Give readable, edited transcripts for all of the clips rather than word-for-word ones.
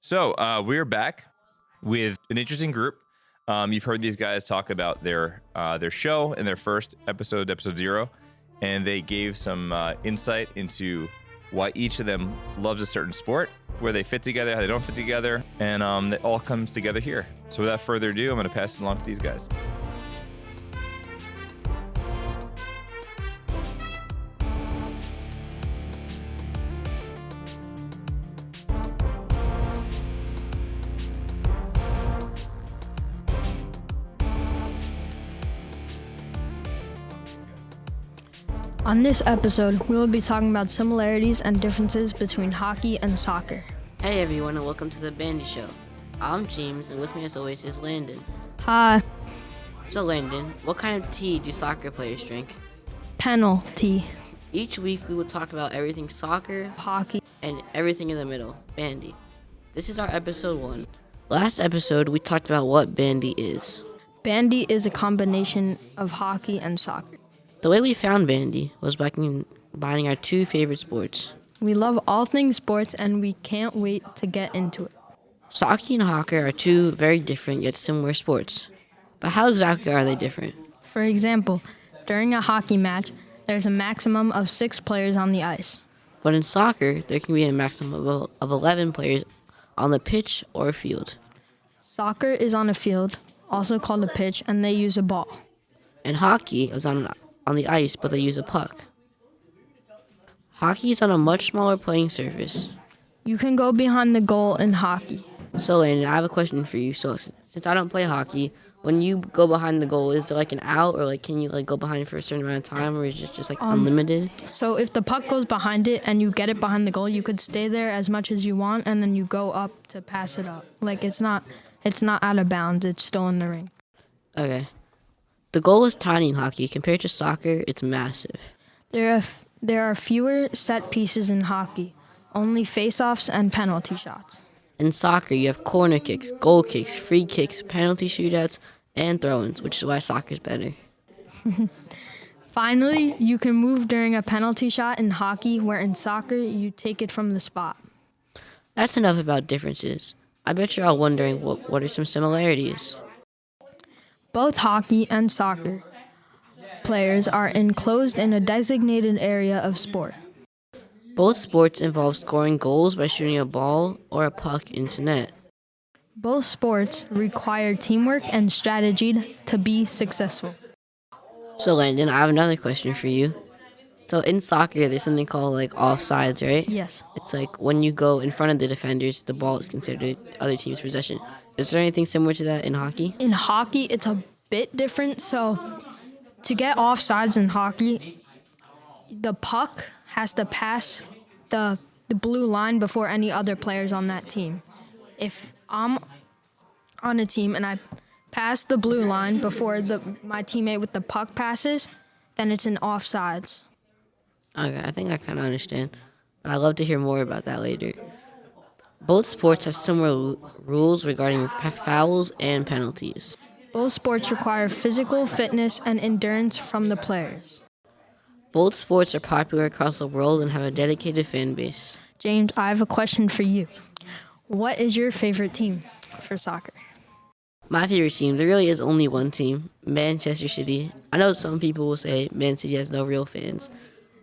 So we're back with an interesting group. You've heard these guys talk about their show in their first episode, episode 0, and they gave some insight into why each of them loves a certain sport, where they fit together, how they don't fit together, and it all comes together here. So without further ado, I'm going to pass it along to these guys. On this episode, we will be talking about similarities and differences between hockey and soccer. Hey everyone, and welcome to the BANDY show. I'm James, and with me as always is Landen. Hi. So Landen, what kind of tea do soccer players drink? Penalty. Each week we will talk about everything soccer, Hockey. and everything in the middle, BANDY. This is our episode 1. Last episode we talked about what BANDY is. Bandy is a combination of hockey and soccer. The way we found BANDY was by combining our two favorite sports. We love all things sports and we can't wait to get into it. Hockey and hockey are two very different yet similar sports. But how exactly are they different? For example, during a hockey match, there's a maximum of 6 players on the ice. But in soccer, there can be a maximum of 11 players on the pitch or field. Soccer is on a field, also called a pitch, and they use a ball. And hockey is on the ice, but they use a puck. Hockey is on a much smaller playing surface. You can go behind the goal in hockey. So, Landon, I have a question for you. So, since I don't play hockey, when you go behind the goal, is there like an out, or like can you like go behind for a certain amount of time, or is it just like unlimited? So if the puck goes behind it and you get it behind the goal, you could stay there as much as you want, and then you go up to pass it up. Like it's not out of bounds. It's still in the ring. Okay. The goal is tiny in hockey. Compared to soccer, it's massive. There are fewer set pieces in hockey, only face-offs and penalty shots. In soccer, you have corner kicks, goal kicks, free kicks, penalty shootouts, and throw-ins, which is why soccer's better. Finally, you can move during a penalty shot in hockey, where in soccer, you take it from the spot. That's enough about differences. I bet you're all wondering what are some similarities. Both hockey and soccer players are enclosed in a designated area of sport. Both sports involve scoring goals by shooting a ball or a puck into net. Both sports require teamwork and strategy to be successful. So, Landon, I have another question for you. So, in soccer, there's something called like offsides, right? Yes. It's like when you go in front of the defenders, the ball is considered other team's possession. Is there anything similar to that in hockey? In hockey, it's a bit different. So, to get offsides in hockey, the puck has to pass the blue line before any other players on that team. If I'm on a team and I pass the blue line before my teammate with the puck passes, then it's an offsides. Okay, I think I kind of understand, but I'd love to hear more about that later. Both sports have similar rules regarding fouls and penalties. Both sports require physical fitness and endurance from the players. Both sports are popular across the world and have a dedicated fan base. James, I have a question for you. What is your favorite team for soccer? My favorite team, there really is only one team, Manchester City. I know some people will say Man City has no real fans,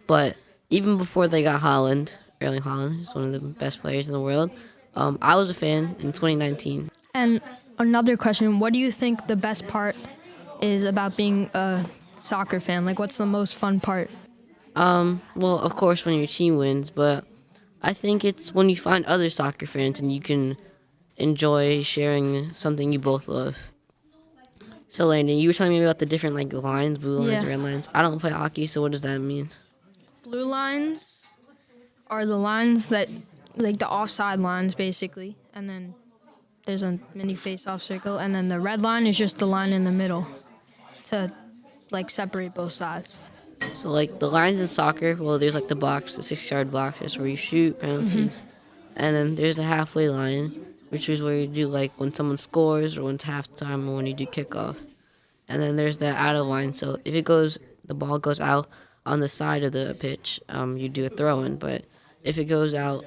but even before they got Haaland, Erling Haaland is one of the best players in the world, I was a fan in 2019. And another question, what do you think the best part is about being a soccer fan? Like, what's the most fun part? Well, of course, when your team wins, but I think it's when you find other soccer fans and you can enjoy sharing something you both love. So, Landon, you were telling me about the different like lines, blue lines, Yeah. red lines. I don't play hockey, so what does that mean? Blue lines are the lines that, like the offside lines, basically. And then there's a mini face-off circle. And then the red line is just the line in the middle to, like, separate both sides. So, like, the lines in soccer, well, there's, like, the box, the 6-yard box, that's where you shoot penalties. And then there's the halfway line, which is where you do, like, when someone scores or when it's halftime or when you do kickoff. And then there's the out of line. So, if the ball goes out on the side of the pitch, you do a throw-in. But if it goes out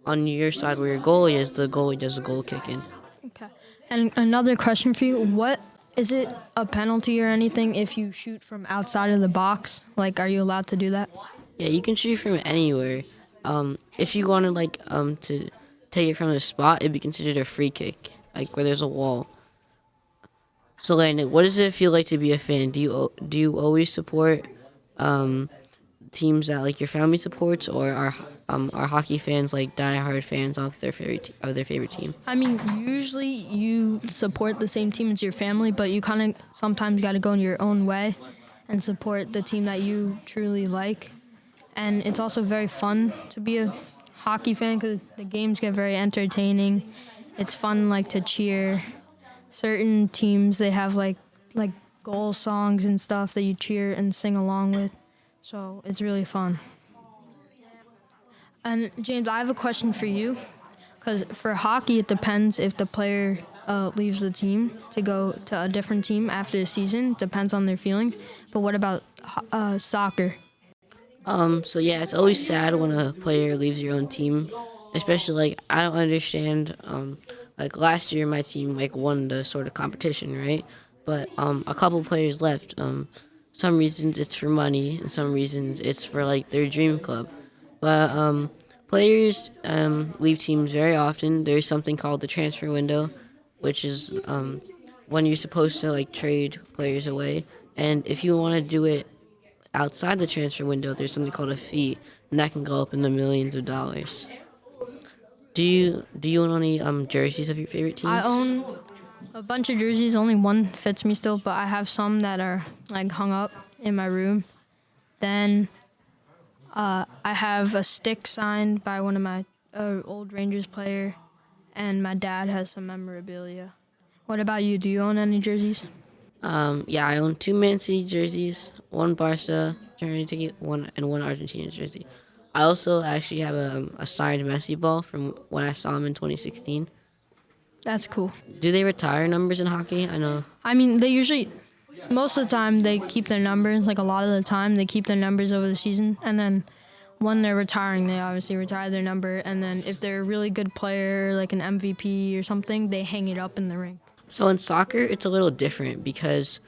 on your side where your goalie is, the goalie does the goal kicking. Okay. And another question for you: what is it a penalty or anything if you shoot from outside of the box? Like, are you allowed to do that? Yeah, you can shoot from anywhere. If you wanted to take it from the spot, it'd be considered a free kick, like where there's a wall. So, Landon, what does it feel like to be a fan? Do you always support teams that like your family supports, or are hockey fans like diehard fans of their favorite team? I mean, usually you support the same team as your family, but you kind of sometimes got to go in your own way and support the team that you truly like. And it's also very fun to be a hockey fan because the games get very entertaining. It's fun, like, to cheer. Certain teams, they have like goal songs and stuff that you cheer and sing along with. So it's really fun. And James, I have a question for you, because for hockey, it depends if the player leaves the team to go to a different team after the season. Depends on their feelings. But what about soccer? So yeah, it's always sad when a player leaves your own team, especially like I don't understand. Like last year, my team like won the sort of competition, right? But a couple players left. Some reasons it's for money, and some reasons it's for like their dream club. But players leave teams very often. There's something called the transfer window, which is when you're supposed to like trade players away. And if you want to do it outside the transfer window, there's something called a fee, and that can go up in the millions of dollars. Do you own any jerseys of your favorite teams? I own a bunch of jerseys. Only one fits me still, but I have some that are like hung up in my room. Then I have a stick signed by one of my old Rangers player, and my dad has some memorabilia. What about you? Do you own any jerseys? Yeah, I own 2 Man City jerseys, 1 Barca jersey ticket, one Argentina jersey. I also actually have a signed Messi ball from when I saw him in 2016. That's cool. Do they retire numbers in hockey? I know. I mean, they usually, most of the time, they keep their numbers. Like, a lot of the time, they keep their numbers over the season. And then when they're retiring, they obviously retire their number. And then if they're a really good player, like an MVP or something, they hang it up in the ring. So in soccer, it's a little different because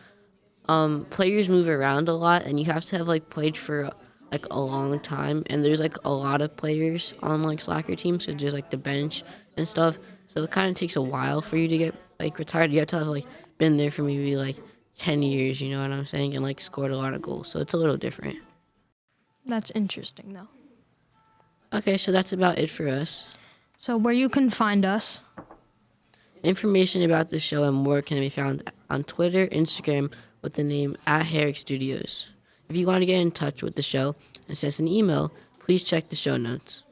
players move around a lot, and you have to have like played for like a long time. And there's like a lot of players on like soccer teams, so there's like the bench and stuff. So it kind of takes a while for you to get like retired. You have to have like been there for maybe like 10 years, you know what I'm saying, and like scored a lot of goals. So it's a little different. That's interesting, though. Okay, so that's about it for us. So where you can find us. Information about the show and more can be found on Twitter, Instagram with the name @Herricks Studios. If you want to get in touch with the show and send us an email, please check the show notes.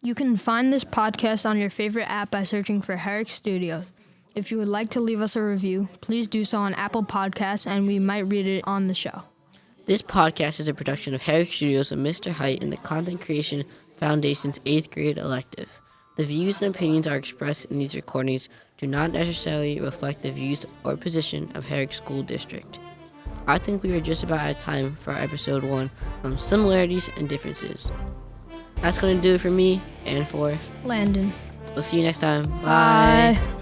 You can find this podcast on your favorite app by searching for Herricks Studios. If you would like to leave us a review, please do so on Apple Podcasts, and we might read it on the show. This podcast is a production of Herricks Studios and Mr. Heit and the Content Creation Foundation's 8th grade elective. The views and opinions are expressed in these recordings do not necessarily reflect the views or position of Herricks School District. I think we are just about out of time for our episode 1 on similarities and differences. That's going to do it for me and for Landen. We'll see you next time. Bye. Bye.